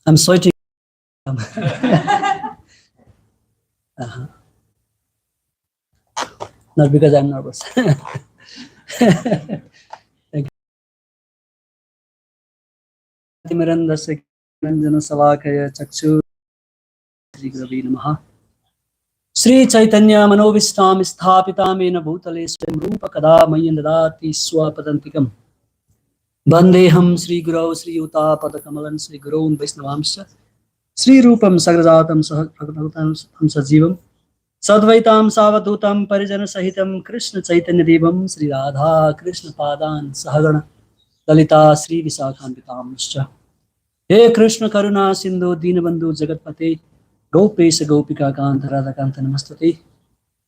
I'm sweating. Not because I'm nervous. तिमिरन्दस्य रञ्जनशलाकया चक्षु श्रीगुरवे नमः। श्री चैतन्य मनोविष्टां स्थापितां येन भूतले स्वयं रूप कदा मह्यं ददाति स्वपदान्तिकम्। वन्देऽहं श्रीगुरौ श्रीयुतापदकमलं श्रीगुरून् वैष्णवांश्च श्रीरूपं सग्रजातं सहगणं सजीवं सद्वैतां सावधूतं परिजनसहितं कृष्ण चैतन्यदेवं श्रीराधा कृष्णपादान् सहगण ललिता श्रीविशाखान्वितांश्च। हे कृष्ण करुणा सिन्धु दीनबन्धु जगत्पते गोपेश गोपिका कान्त राधाकान्त नमस्तुते।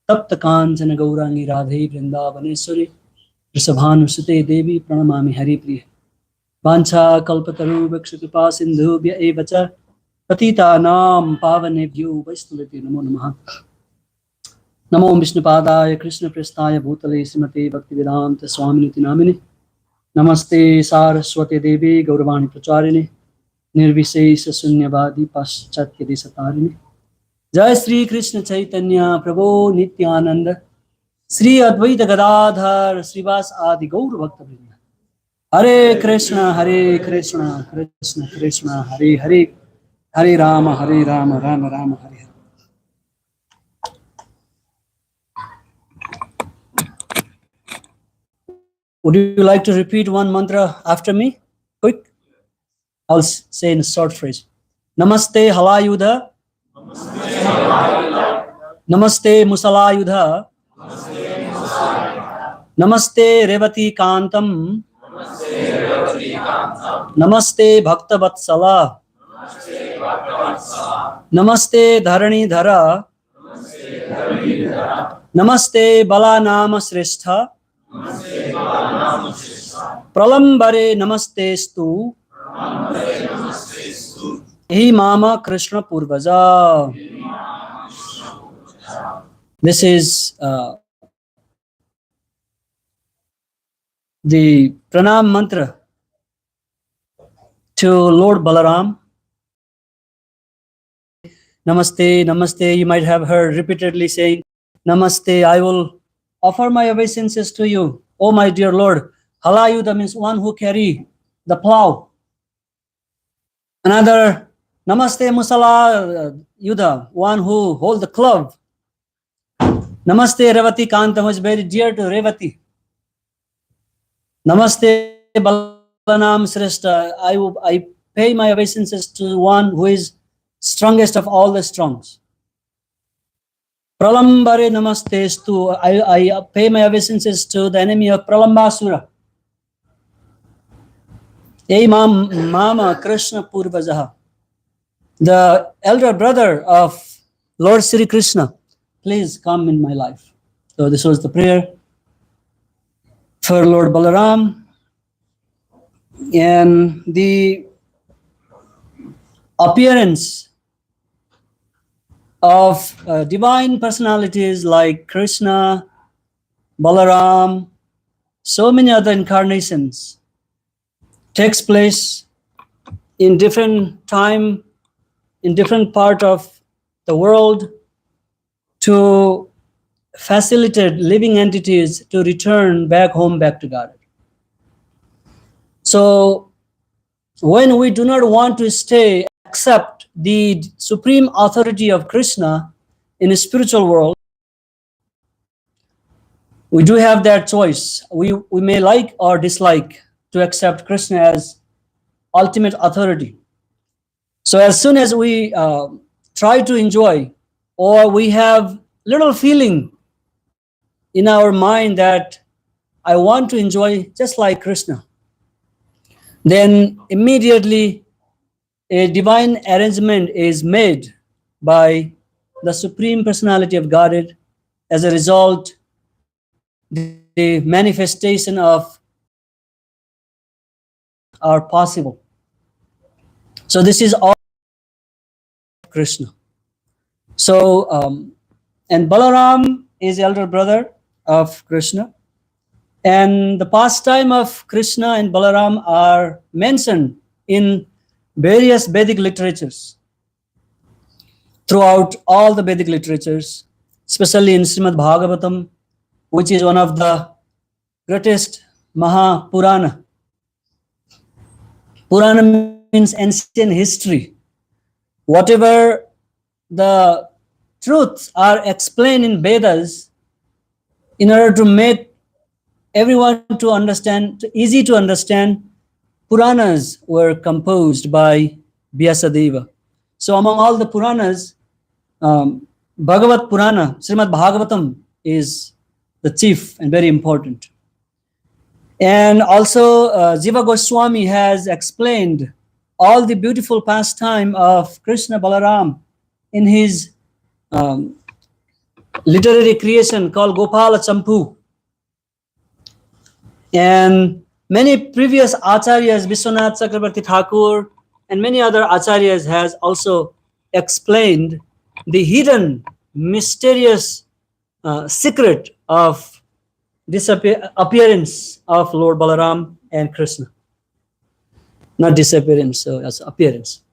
तप्त काञ्चन गौरांगी राधे वृन्दावनेश्वरी वृषभानुसुते देवी प्रणमामि हरिप्रिये। वाञ्छा कल्पतरुभ्यश्च कृपा सिन्धुभ्य एव च पतितानां पावनेभ्यो वैष्णवेभ्यो नमो नमः। नमो विष्णुपादाय कृष्णप्रेष्ठाय भूतले श्रीमते भक्तिवेदान्त स्वामिनिति नामिने। नमस्ते सारस्वती देवी गौरवाणी प्रचारिणे निर्विशेष शून्यवादी पाश्चात्य देशतारिणे। जय श्री कृष्ण चैतन्य प्रभु नित्यानंद श्री अद्वैत गदाधर श्रीवास आदि गौर भक्तवृंद। हरे कृष्ण कृष्ण कृष्ण हरे हरे, हरे Ram Ram Ram Hare Hare. Would you like to repeat one mantra after me? Quick. I'll say in a short phrase. Namaste Halayudha. Namaste Musalayudha. Namaste Revati Kantam. Namaste Bhakta Vatsala. Namaste Dharani Dhara. Namaste Balanama Shrestha. Pralambare Namaste Stu. Hi Mama Krishna Purvaja. This is the pranam mantra to Lord Balaram. Namaste, Namaste. You might have heard repeatedly saying, Namaste, I will offer my obeisances to you, oh my dear Lord. Halayudha means one who carry the plow. Another, Namaste Musala Yuddha, one who hold the club. Namaste Revati Kantam is very dear to Revati. Namaste Balanam Shrestha, I pay my obeisances to one who is strongest of all the strongs. Pralambare Namastestu, I pay my obeisances to the enemy of Pralambasura. Hey Mama Krishna Purvajaha, the elder brother of Lord Sri Krishna, please come in my life. So this was the prayer for Lord Balaram. And the appearance of divine personalities like Krishna, Balaram, so many other incarnations takes place in different time, in different part of the world to facilitate living entities to return back home, back to God. So when we do not want to stay, accept the supreme authority of Krishna in the spiritual world, we do have that choice. We may like or dislike to accept Krishna as ultimate authority. So as soon as we try to enjoy, or we have little feeling in our mind that I want to enjoy just like Krishna, then immediately a divine arrangement is made by the Supreme Personality of Godhead. As a result, the manifestation of are possible. So this is all Krishna. So and Balaram is elder brother of Krishna, and the pastime of Krishna and Balaram are mentioned in various Vedic literatures, throughout all the Vedic literatures, especially in Srimad Bhagavatam, which is one of the greatest Mahapurana. Purana means ancient history. Whatever the truths are explained in Vedas, in order to make everyone to understand, easy to understand, Puranas were composed by Vyasadeva. So among all the Puranas, Bhagavat Purana, Srimad Bhagavatam is the chief and very important. And also Jiva Goswami has explained all the beautiful pastime of Krishna Balaram in his literary creation called Gopala Champu. And many previous acharyas, Vishwanath Chakrabarti Thakur and many other acharyas has also explained the hidden, mysterious secret of appearance of Lord Balaram and Krishna. Not disappearance, so as appearance.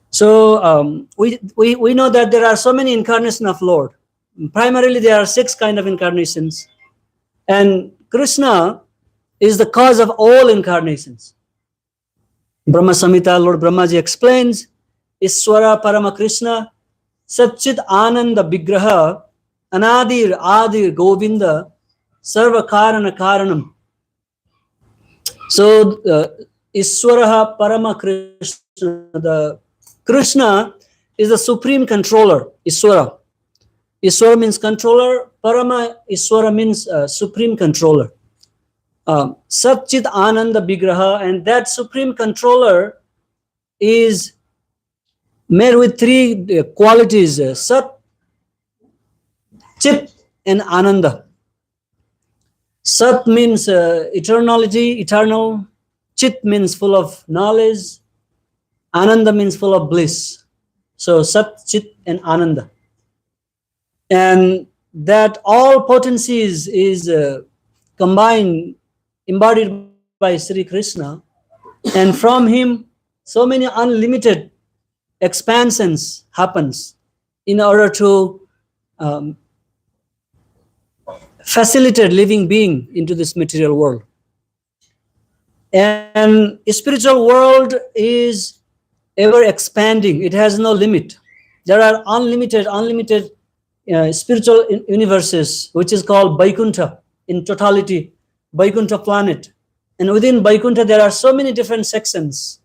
So we know that there are so many incarnations of Lord. Primarily, there are 6 kind of incarnations. And Krishna is the cause of all incarnations. Brahma Samhita, Lord Brahmaji explains, Iswara Parama Krishna, Satchit Ananda Vigraha, Anadir Adir Govinda, Sarva Karana Karanam. So, Iswaraha Parama Krishna, the Krishna is the supreme controller, Iswara. Iswara means controller, Parama Iswara means supreme controller. Satchit Ananda Vigraha, and that supreme controller is made with 3 qualities, Sat, Chit and Ananda. Sat means eternality, eternal. Chit means full of knowledge. Ananda means full of bliss. So Sat, Chit and Ananda. And that all potencies is combined, embodied by Sri Krishna. And from him, so many unlimited expansions happens in order to facilitate living being into this material world. And spiritual world is ever expanding. It has no limit. There are unlimited spiritual universes, which is called Vaikuntha in totality, Vaikuntha planet. And within Vaikuntha, there are so many different sections.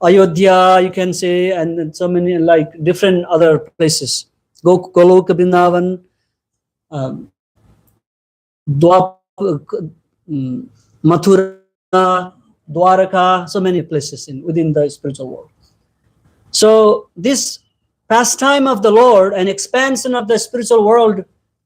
Ayodhya, you can say, and so many like different other places. Goloka Vrindavan, Mathura, Dwaraka, so many places within the spiritual world. So this pastime of the Lord and expansion of the spiritual world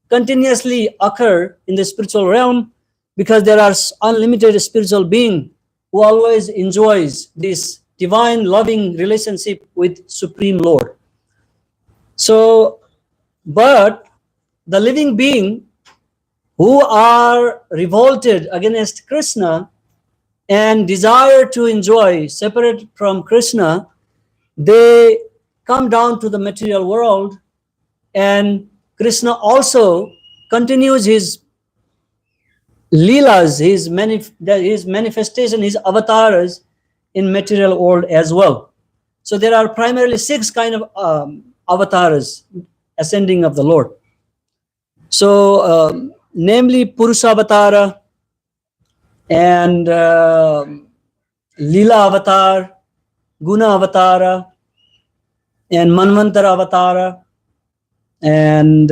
continuously occur in the spiritual realm because there are unlimited spiritual being who always enjoys this divine loving relationship with Supreme Lord. So, but the living being who are revolted against Krishna and desire to enjoy separate from Krishna, they come down to the material world, and Krishna also continues his leelas, his manifestation, his avatars in material world as well. So there are primarily 6 kind of avatars ascending of the Lord. So namely Purusha Avatara and Leela Avatar, Guna Avatara, and Manvantara Avatara, and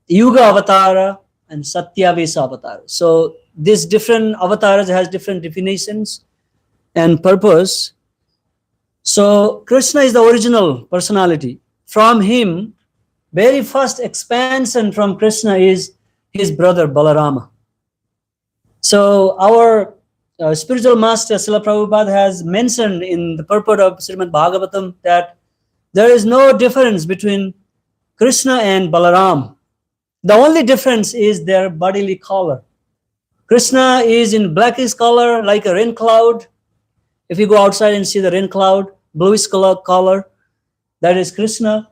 Yuga Avatara, and Satyavesa Avatara. So these different avatars has different definitions and purpose. So Krishna is the original personality. From him, very first expansion from Krishna is his brother Balarama. So our spiritual master Srila Prabhupada has mentioned in the purport of Srimad Bhagavatam that there is no difference between Krishna and Balaram. The only difference is their bodily color. Krishna is in blackish color like a rain cloud, If you go outside and see the rain cloud, bluish color, that is Krishna,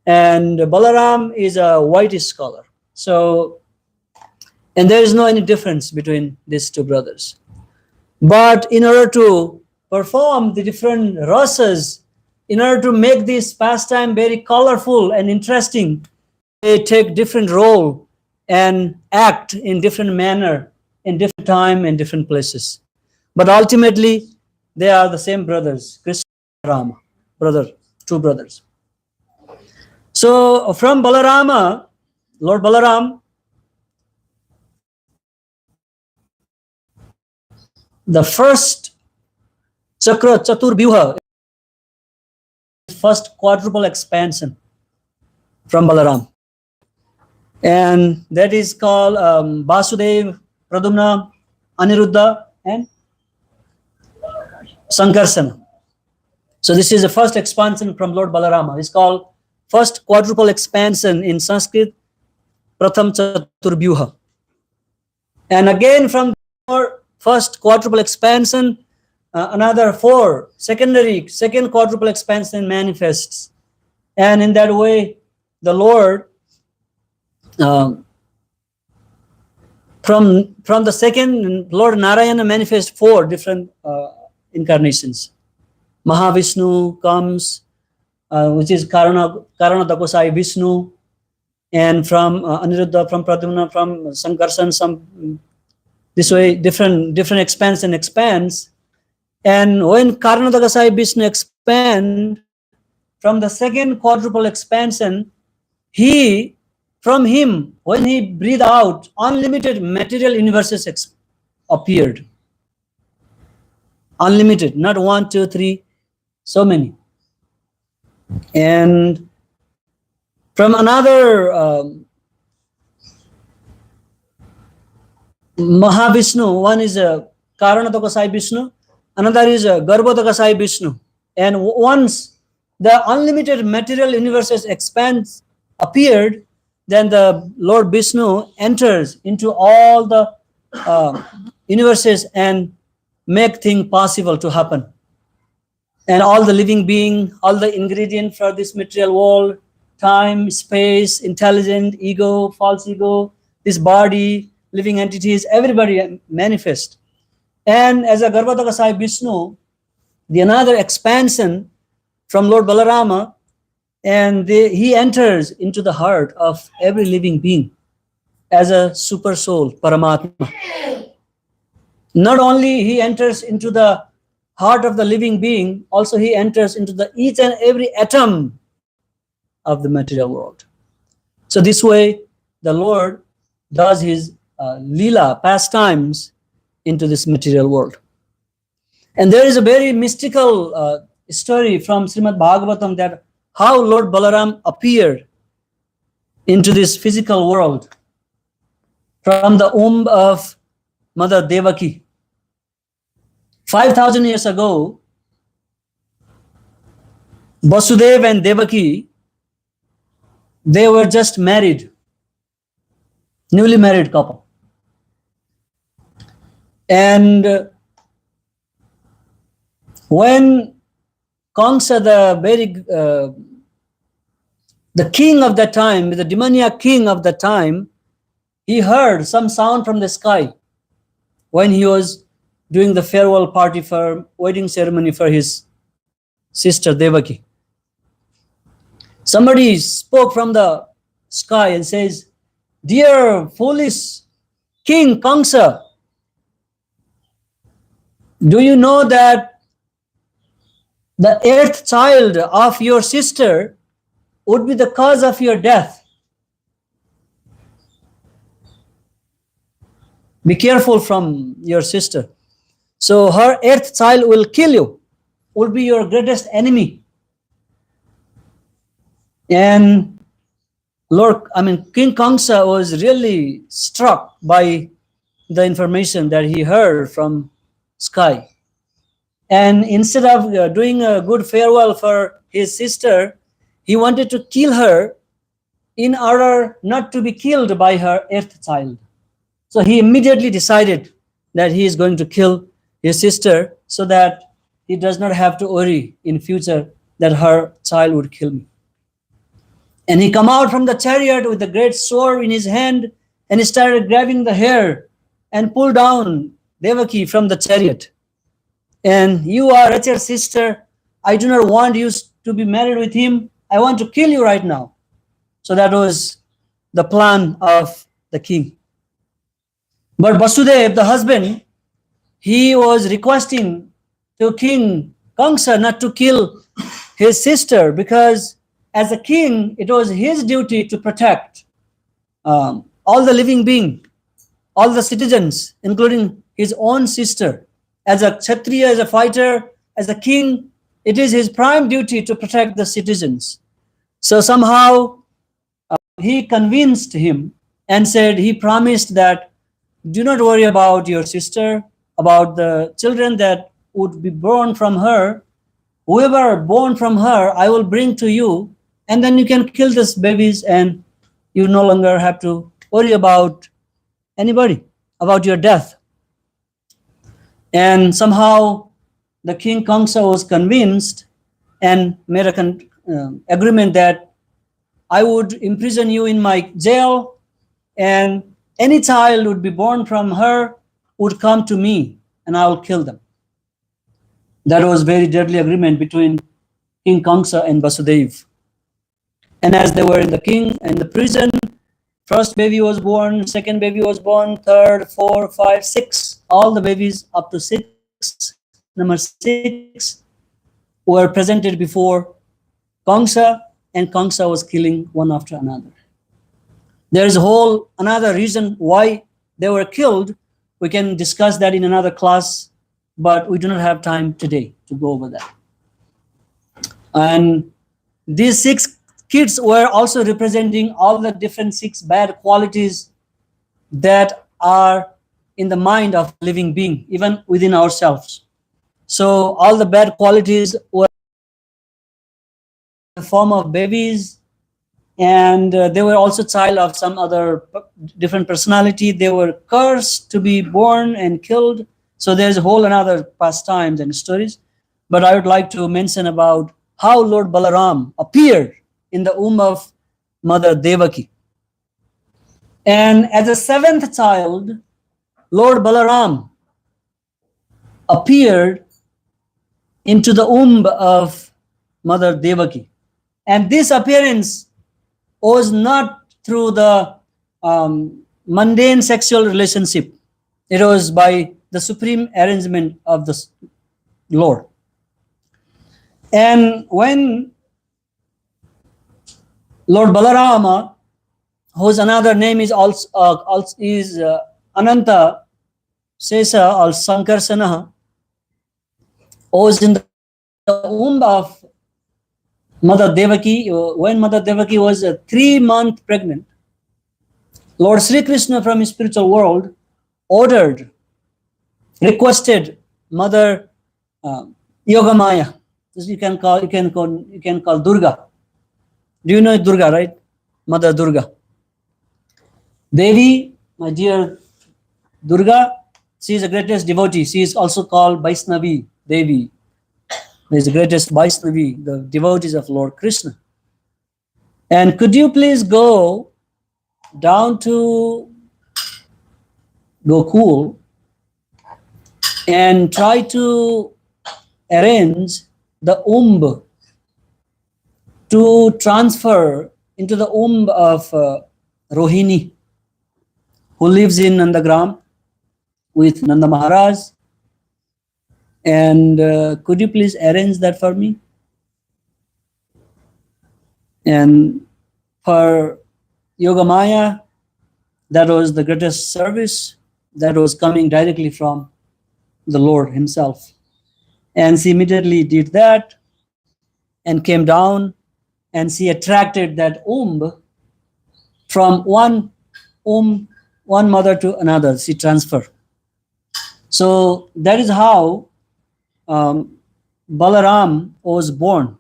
and Balaram is a whitish color. So, and there is no any difference between these two brothers. But in order to perform the different rasas, in order to make this pastime very colorful and interesting, they take different role and act in different manner, in different time and different places. But ultimately, they are the same brothers, Krishna and Rama, two brothers. So from Balarama, Lord Balaram, the first chakra, Chaturvyuha, first quadruple expansion from Balaram. And that is called Vasudev, Pradumna, Aniruddha, and Sankarsana. So this is the first expansion from Lord Balarama. It's called first quadruple expansion in Sanskrit, Pratham Chaturvyuha. And again from the first quadruple expansion, another second quadruple expansion manifests. And in that way, the Lord, from the second, Lord Narayana manifests 4 different incarnations. Mahavishnu comes, which is Karana Dakosai Vishnu, and from Aniruddha, from Pradyumna, from Sankarsan, this way different expands. And when Karana Dakosai Vishnu expand, from the second quadruple expansion, from him, when he breathed out, unlimited material universes appeared. Unlimited, not 1, 2, 3, so many. And from another Mahavishnu, one is Karanadakasai Vishnu, another is Garbhodakasai Vishnu. And once the unlimited material universes appeared, then the Lord Vishnu enters into all the universes and make things possible to happen. And all the living being, all the ingredients for this material world, time, space, intelligent, ego, false ego, this body, living entities, everybody manifest. And as a Garbhodakasai Vishnu, the another expansion from Lord Balarama, and he enters into the heart of every living being as a super soul, Paramatma. Not only he enters into the heart of the living being, also he enters into the each and every atom of the material world. So this way, the Lord does his lila, pastimes, into this material world. And there is a very mystical story from Srimad Bhagavatam that how Lord Balaram appeared into this physical world from the womb of Mother Devaki. 5,000 years ago, Vasudeva and Devaki, they were just married, newly married couple. And when Kamsa, the king of that time, the demoniac king of that time, he heard some sound from the sky when he was doing the farewell party for wedding ceremony for his sister Devaki. Somebody spoke from the sky and says, "Dear foolish King Kamsa, do you know that the eighth child of your sister would be the cause of your death? Be careful from your sister. So her eighth child will kill you, will be your greatest enemy." And King Kamsa was really struck by the information that he heard from sky. And instead of doing a good farewell for his sister, he wanted to kill her in order not to be killed by her eighth child. So he immediately decided that he is going to kill his sister so that he does not have to worry in future that her child would kill me. And he come out from the chariot with a great sword in his hand, and he started grabbing the hair and pulled down Devaki from the chariot. And you are wretched sister, I do not want you to be married with him. I want to kill you right now. So that was the plan of the king. But Vasudev, the husband, he was requesting to King Kamsa not to kill his sister, because as a king, it was his duty to protect all the living beings, all the citizens, including his own sister. As a Kshatriya, as a fighter, as a king, it is his prime duty to protect the citizens. So somehow he convinced him and said, he promised that, do not worry about your sister, about the children that would be born from her. Whoever born from her, I will bring to you, and then you can kill these babies, and you no longer have to worry about anybody, about your death. And somehow the king Kamsa was convinced and made an agreement that I would imprison you in my jail, and any child would be born from her would come to me, and I will kill them. That was very deadly agreement between King Kamsa and Vasudev. And as they were in the prison, first baby was born, second baby was born, third, 4, 5, 6. All the babies up to 6, number 6, were presented before Kamsa, and Kamsa was killing one after another. There is another reason why they were killed. We can discuss that in another class, but we do not have time today to go over that. And these 6 kids were also representing all the different 6 bad qualities that are in the mind of living being, even within ourselves. So all the bad qualities were in the form of babies, and they were also child of some other different personality. They were cursed to be born and killed. So there's a whole another pastimes and stories. But I would like to mention about how Lord Balaram appeared in the womb of Mother Devaki. And as a 7th child, Lord Balaram appeared into the womb of Mother Devaki. And this appearance was not through the mundane sexual relationship. It was by the supreme arrangement of the Lord. And when Lord Balarama, whose another name is also Ananta Sesa or Sankarsana, was in the womb of Mother Devaki. When Mother Devaki was 3 months pregnant, Lord Sri Krishna from his spiritual world requested Mother Yogamaya. You can call Durga. Do you know Durga, right? Mother Durga. Devi, my dear Durga, she is the greatest devotee. She is also called Vaishnavi Devi. She is the greatest Vaishnavi, the devotees of Lord Krishna. And could you please go down to Gokul and try to arrange the womb to transfer into the womb of Rohini, who lives in Nandagram with Nanda Maharaj. And could you please arrange that for me? And for Yogamaya, that was the greatest service that was coming directly from the Lord himself. And she immediately did that and came down, and she attracted that womb from one mother to another. She transferred. So that is how Balaram was born.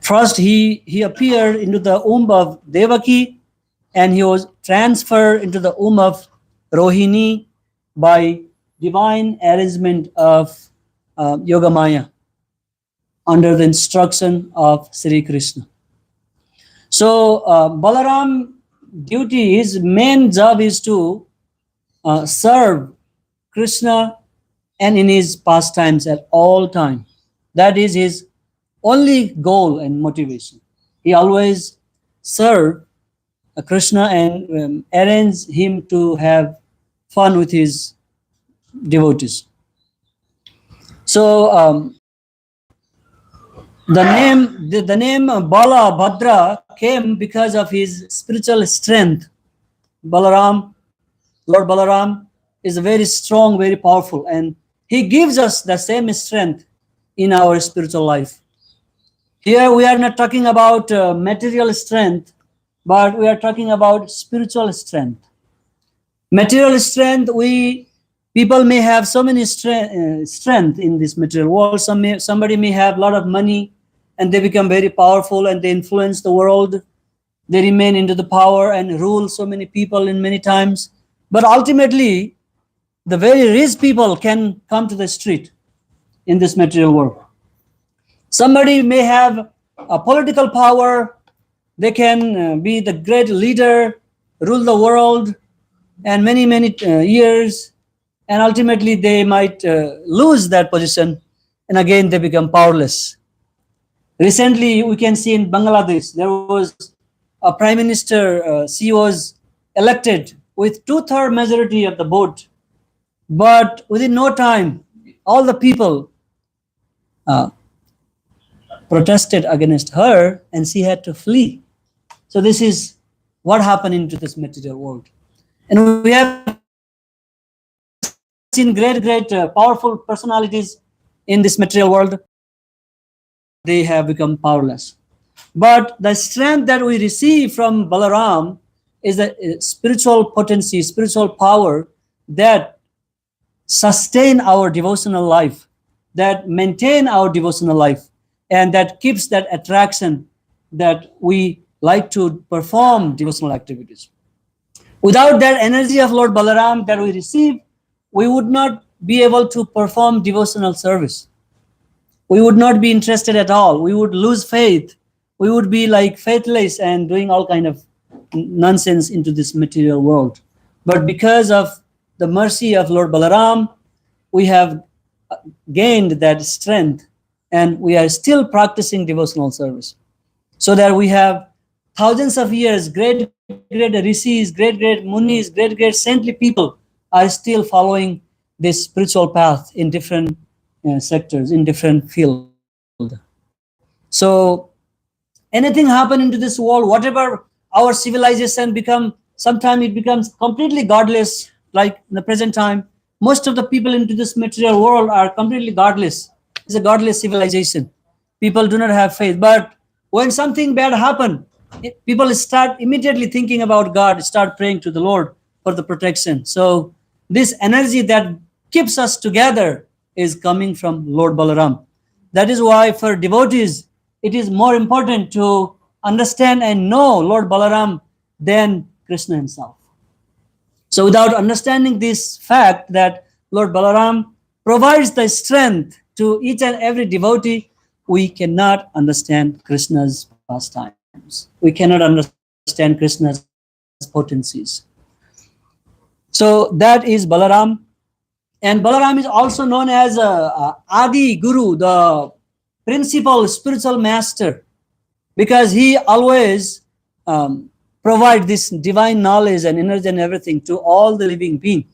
First, he appeared into the womb of Devaki, and he was transferred into the womb of Rohini by divine arrangement of Yoga Maya under the instruction of Sri Krishna. So Balaram duty, his main job is to serve Krishna and in his pastimes at all time. That is his only goal and motivation. He always serve Krishna and arrange him to have fun with his devotees. So the name Bala Bhadra came because of his spiritual strength. Balaram, Lord Balaram is very strong, very powerful, and he gives us the same strength in our spiritual life. Here we are not talking about material strength, but we are talking about spiritual strength. Material strength, people may have so many strength in this material world. Somebody may have a lot of money and they become very powerful and they influence the world. They remain into the power and rule so many people in many times. But ultimately, the very rich people can come to the street in this material world. Somebody may have a political power. They can be the great leader, rule the world, and many years, and ultimately they might lose that position, and again they become powerless. Recently, we can see in Bangladesh, there was a prime minister, she was elected with 2/3 majority of the vote, but within no time, all the people protested against her and she had to flee. So this is what happened into this material world. And we have seen great powerful personalities in this material world. They have become powerless. But the strength that we receive from Balaram is the spiritual potency, spiritual power that sustain our devotional life, that maintain our devotional life, and that keeps that attraction that we like to perform devotional activities. Without that energy of Lord Balaram that we receive, we would not be able to perform devotional service. We would not be interested at all. We would lose faith. We would be like faithless and doing all kind of nonsense into this material world. But because of the mercy of Lord Balaram, we have gained that strength and we are still practicing devotional service. So that we have thousands of years, great rishis, great munis, great saintly people are still following this spiritual path in different sectors, in different fields. So anything happen into this world, whatever our civilization become, sometimes it becomes completely godless, like in the present time. Most of the people into this material world are completely godless. It's a godless civilization. People do not have faith. But when something bad happens, people start immediately thinking about God, start praying to the Lord for the protection. So this energy that keeps us together is coming from Lord Balaram. That is why for devotees, it is more important to understand and know Lord Balaram than Krishna himself. So without understanding this fact that Lord Balaram provides the strength to each and every devotee, we cannot understand Krishna's pastimes. We cannot understand Krishna's potencies. So that is Balaram. And Balaram is also known as Adi Guru, the principal spiritual master, because he always provides this divine knowledge and energy and everything to all the living beings.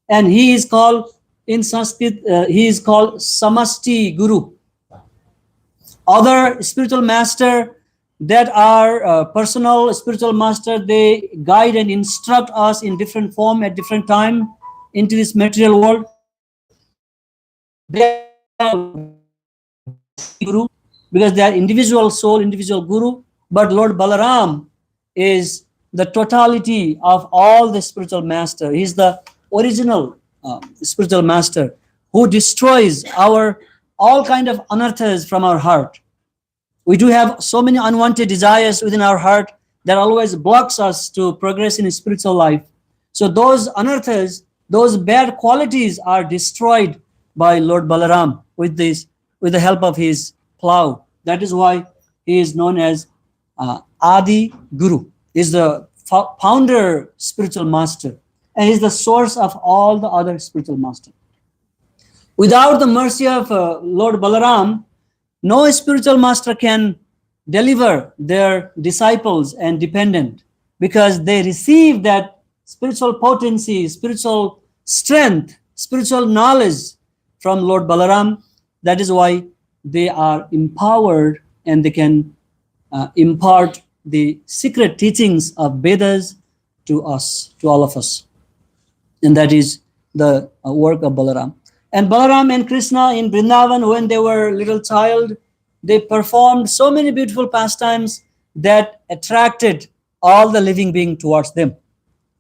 And he is called, in Sanskrit, he is called Samasti Guru. Other spiritual master that are personal spiritual master, they guide and instruct us in different form at different time into this material world. They are Guru because they are individual soul, individual Guru. But Lord Balaram is the totality of all the spiritual master. He is the original spiritual master who destroys all kind of anarthas from our heart. We do have so many unwanted desires within our heart that always blocks us to progress in spiritual life. So those anarthas, those bad qualities are destroyed by Lord Balaram. with the help of his plow. That is why he is known as Adi Guru. Is the founder spiritual master, and is the source of all the other spiritual masters. Without the mercy of Lord Balaram, no spiritual master can deliver their disciples and dependent, because they receive that spiritual potency, spiritual strength, spiritual knowledge from Lord Balaram. That is why they are empowered and they can impart the secret teachings of Vedas to us, to all of us. And that is the work of Balaram. And Balaram and Krishna in Vrindavan, when they were little child, they performed so many beautiful pastimes that attracted all the living beings towards them.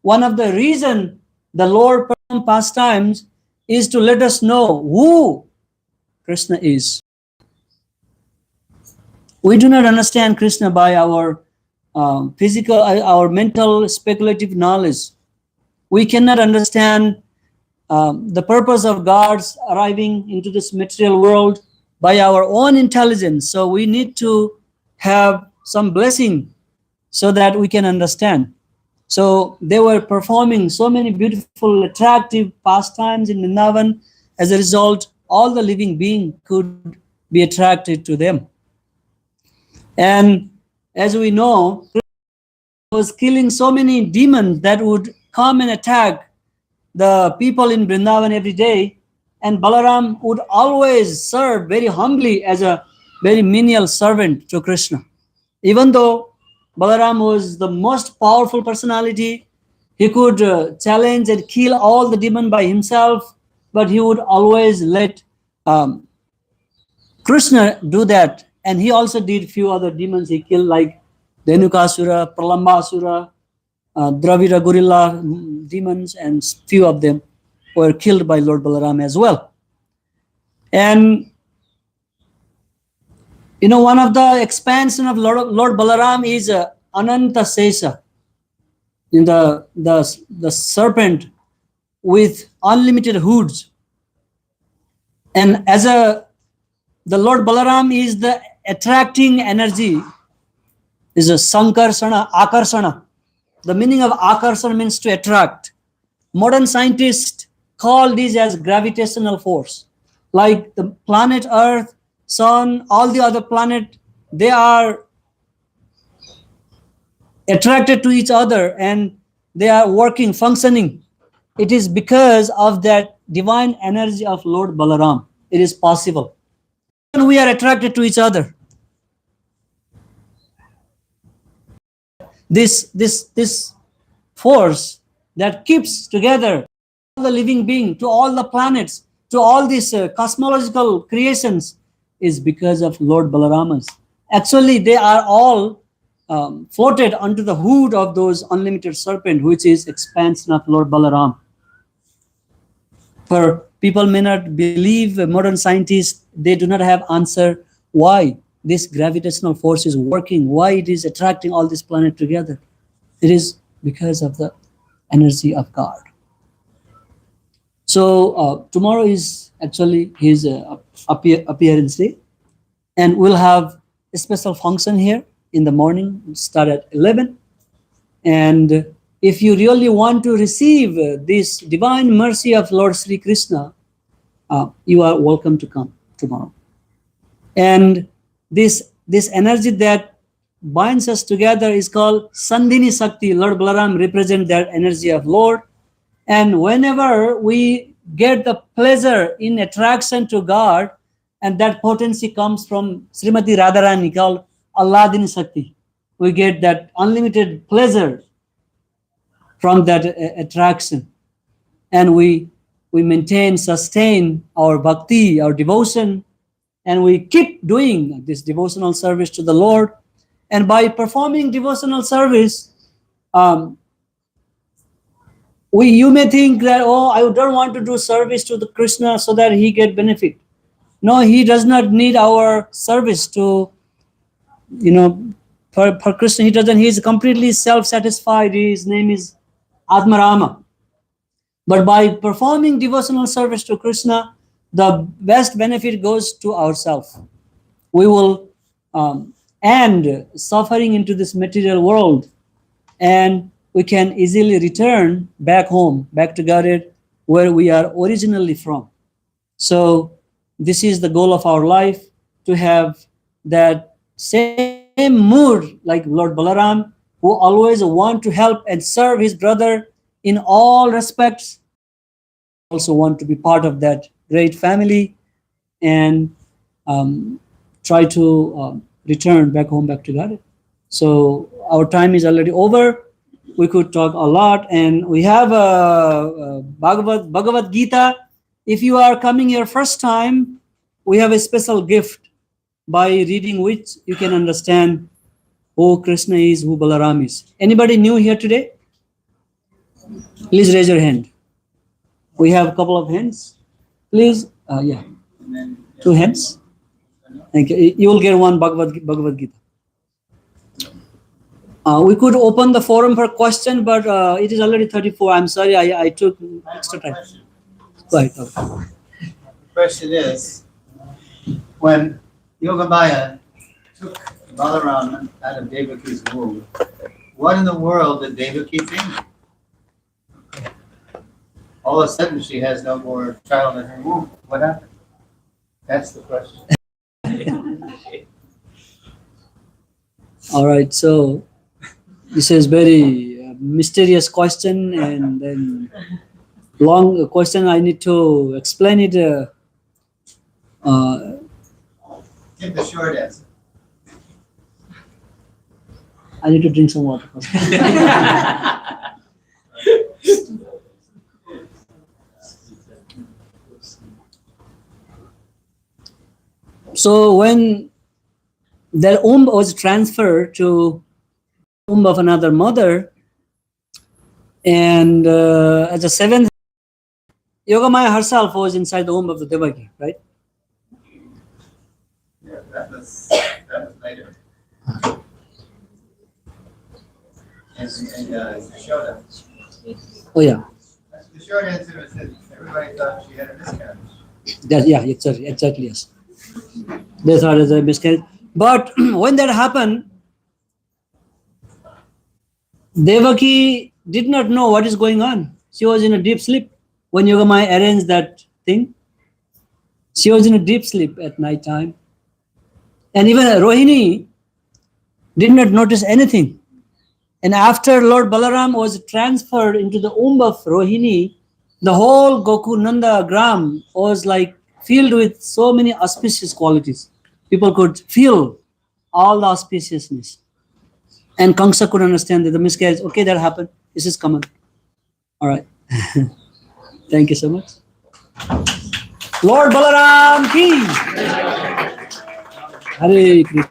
One of the reasons the Lord performed pastimes is to let us know who Krishna is. We do not understand Krishna by our physical, our mental, speculative knowledge. We cannot understand the purpose of God's arriving into this material world by our own intelligence. So we need to have some blessing so that we can understand. So they were performing so many beautiful, attractive pastimes in Vrindavan. As a result, all the living beings could be attracted to them. And as we know, Krishna was killing so many demons that would come and attack the people in Vrindavan every day. And Balaram would always serve very humbly as a very menial servant to Krishna. Even though Balaram was the most powerful personality, he could challenge and kill all the demons by himself, but he would always let Krishna do that. And he also did few other demons he killed, like Dhenukasura, Pralambasura, Dravida gorilla demons, and few of them were killed by Lord Balaram as well. And you know, one of the expansion of Lord Balaram is Ananta Sesa, in the serpent with unlimited hoods. And as the Lord Balaram is the attracting energy, is a Sankarsana, Akarsana. The meaning of Akarsana means to attract. Modern scientists call this as gravitational force. Like the planet Earth, Sun, all the other planets, they are attracted to each other and they are working, functioning. It is because of that divine energy of Lord Balaram. It is possible. When we are attracted to each other, this force that keeps together all the living being, to all the planets, to all these cosmological creations, is because of Lord Balaramas. Actually, they are all floated under the hood of those unlimited serpent, which is expansion of Lord Balaram. For people may not believe, modern scientists, they do not have answer why this gravitational force is working, why it is attracting all this planet together. It is because of the energy of God. So tomorrow is actually his appearance day, and we'll have a special function here in the morning. We'll start at 11. And if you really want to receive this divine mercy of Lord Sri Krishna, you are welcome to come tomorrow. And this energy that binds us together is called Sandhini Sakti. Lord Balaram represents that energy of Lord. And whenever we get the pleasure in attraction to God, and that potency comes from Srimati Radharani, called Alladini Sakti, we get that unlimited pleasure from that attraction. And we maintain, sustain our bhakti, our devotion, and we keep doing this devotional service to the Lord. And by performing devotional service, you may think that, oh, I don't want to do service to the Krishna so that he get benefit. No, he does not need our service to, for Krishna, he is completely self-satisfied. His name is Atmarama. But by performing devotional service to Krishna, the best benefit goes to ourselves. We will end suffering into this material world, and we can easily return back home, back to Godhead, where we are originally from. So this is the goal of our life, to have that same mood like Lord Balaram, who always want to help and serve his brother in all respects. Also want to be part of that great family and try to return back home, back to God. So our time is already over. We could talk a lot, and we have a Bhagavad Gita. If you are coming here first time, we have a special gift, by reading which you can understand who Krishna is, who Balaram is. Anybody new here today? Please raise your hand. We have a couple of hands. Please, yeah, 2 hands. Thank you. You will get one Bhagavad Gita. We could open the forum for question, but it is already 34. I'm sorry, I took extra time. Go ahead. The question is, when Yogamaya took Balaram out of Devaki's womb, what in the world did Devaki think? All of a sudden, she has no more child in her womb. What happened? That's the question. All right, so this is very mysterious question, and then long question. I need to explain it. Give the short answer. I need to drink some water first. So when their womb was transferred to the womb of another mother, and as a 7th, Yogamaya herself was inside the womb of the Devaki, right? Yeah, that was later. And Yashoda. Oh yeah, The short answer is that everybody thought she had a miscarriage. yeah, exactly, yes. They thought it was a miscarriage. But when that happened, Devaki did not know what is going on. She was in a deep sleep when Yogamaya arranged that thing. She was in a deep sleep at night time. And even Rohini did not notice anything. And after Lord Balaram was transferred into the womb of Rohini, the whole Gokunanda Gram was like filled with so many auspicious qualities. People could feel all the auspiciousness. And Kamsa could understand that the miscarriage, okay, that happened. This is common. All right. Thank you so much. Lord Balaram ki. Hare Krishna.